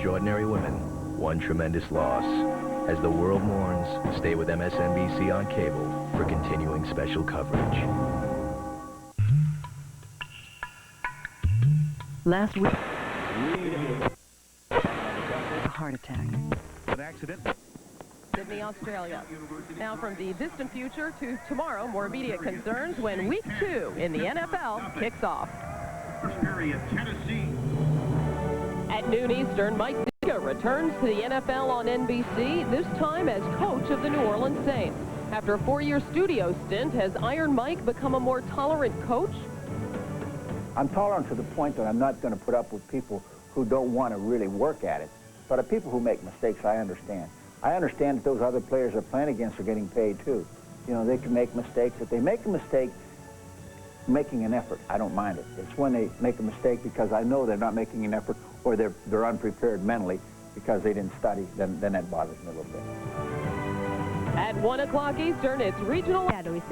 extraordinary women, one tremendous loss. As the world mourns, stay with MSNBC on cable for continuing special coverage. Last week, a heart attack. An accident. Sydney, Australia. Now from the distant future to tomorrow, more immediate concerns when Week 2 in the NFL kicks off. Area, Tennessee. At noon Eastern, Mike Ditka returns to the NFL on NBC, this time as coach of the New Orleans Saints. After a 4-year studio stint, has Iron Mike become a more tolerant coach? I'm tolerant to the point that I'm not going to put up with people who don't want to really work at it. But the people who make mistakes, I understand. I understand that those other players they're playing against are getting paid too. You know, they can make mistakes. If they make a mistake, making an effort, I don't mind it. It's when they make a mistake because I know they're not making an effort or they're unprepared mentally because they didn't study, then that bothers me a little bit. At 1 o'clock Eastern, it's regional. It's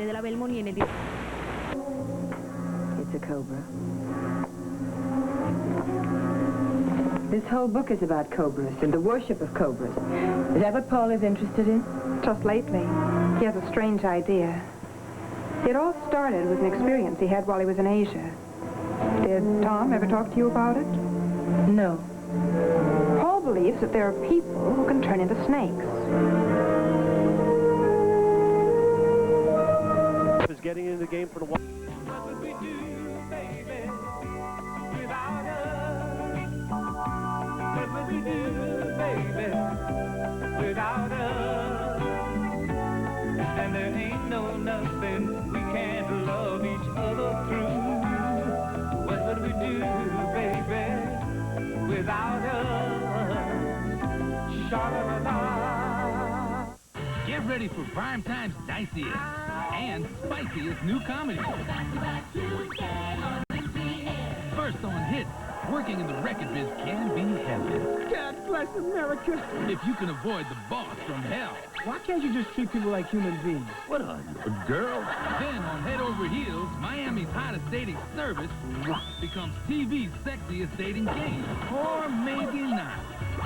a cobra. This whole book is about cobras and the worship of cobras. Is that what Paul is interested in? Just lately, he has a strange idea. It all started with an experience he had while he was in Asia. Did Tom ever talk to you about it? No. Paul believes that there are people who can turn into snakes. Is getting into the game for the one. What would we do, baby, without us? What would we do, baby, without us? And there ain't no nothing we can't love each other through. What would we do, baby, without us? Sha-la-la-la. Get ready for Primetime's diciest and spiciest new comedy. First on hits, working in the record biz can be heaven. God bless America. If you can avoid the boss from hell. Why can't you just treat people like human beings? What are you, a girl? Then on Head Over Heels, Miami's hottest dating service becomes TV's sexiest dating game. Or maybe not.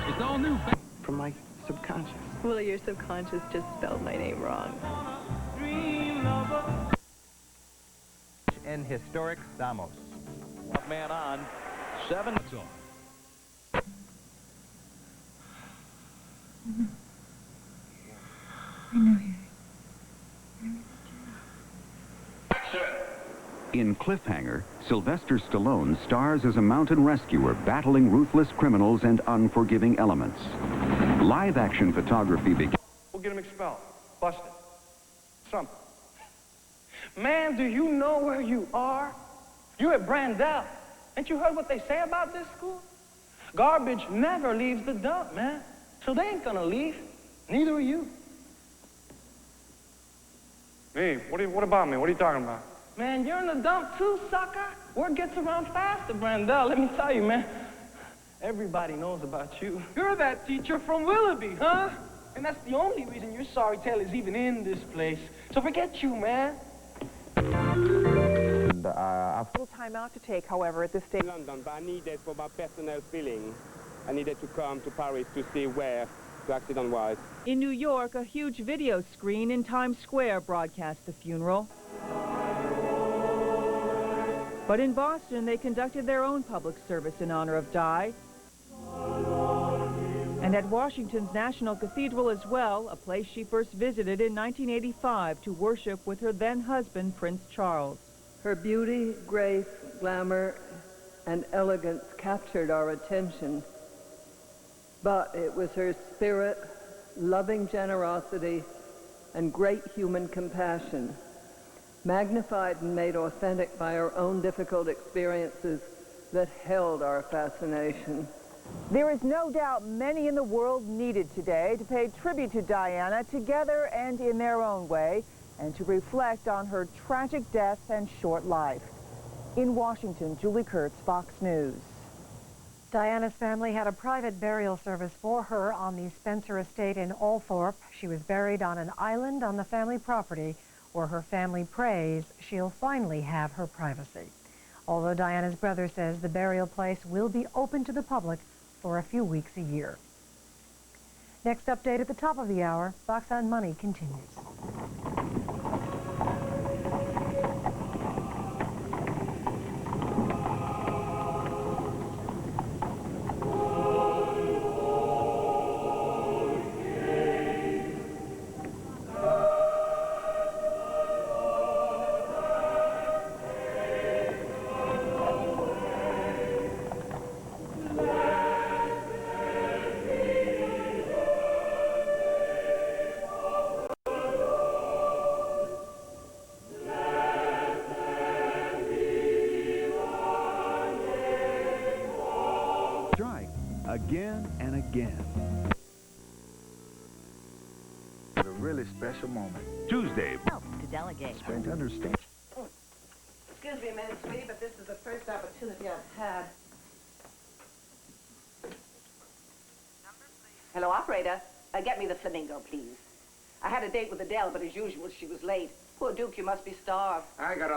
It's all new. From my subconscious. Well, your subconscious just spelled my name wrong. In historic Samos. Man on 7. I know you. In Cliffhanger, Sylvester Stallone stars as a mountain rescuer battling ruthless criminals and unforgiving elements. Live-action photography begins. We'll get him expelled. Busted. Something. Man, do you know where you are? You're at Brandel. Ain't you heard what they say about this school? Garbage never leaves the dump, man. So they ain't gonna leave. Neither are you. Me? What about me? What are you talking about? Man, you're in the dump too, sucker. Word gets around fast at Brandel, let me tell you, man. Everybody knows about you. You're that teacher from Willoughby, huh? And that's the only reason your sorry tale is even in this place. So forget you, man. A little time out to take, however, at this stage. London, but I needed for my personal feeling. I needed to come to Paris to see where the accident was. In New York, a huge video screen in Times Square broadcast the funeral. But in Boston, they conducted their own public service in honor of Di. And at Washington's National Cathedral as well, a place she first visited in 1985 to worship with her then-husband, Prince Charles. Her beauty, grace, glamour, and elegance captured our attention. But it was her spirit, loving generosity, and great human compassion, magnified and made authentic by our own difficult experiences, that held our fascination. There is no doubt many in the world needed today to pay tribute to Diana together and in their own way, and to reflect on her tragic death and short life. In Washington, Julie Kurtz, Fox News. Diana's family had a private burial service for her on the Spencer estate in Althorpe. She was buried on an island on the family property where her family prays she'll finally have her privacy. Although Diana's brother says the burial place will be open to the public for a few weeks a year. Next update at the top of the hour, Fox on Money continues. Strike again and again. It's a really special moment. Tuesday. Help to delegate. It's going to understand. Excuse me a minute, sweetie, but this is the first opportunity I've had. Hello, operator. Get me the Flamingo, please. I had a date with Adele, but as usual, she was late. Poor Duke, you must be starved. I got a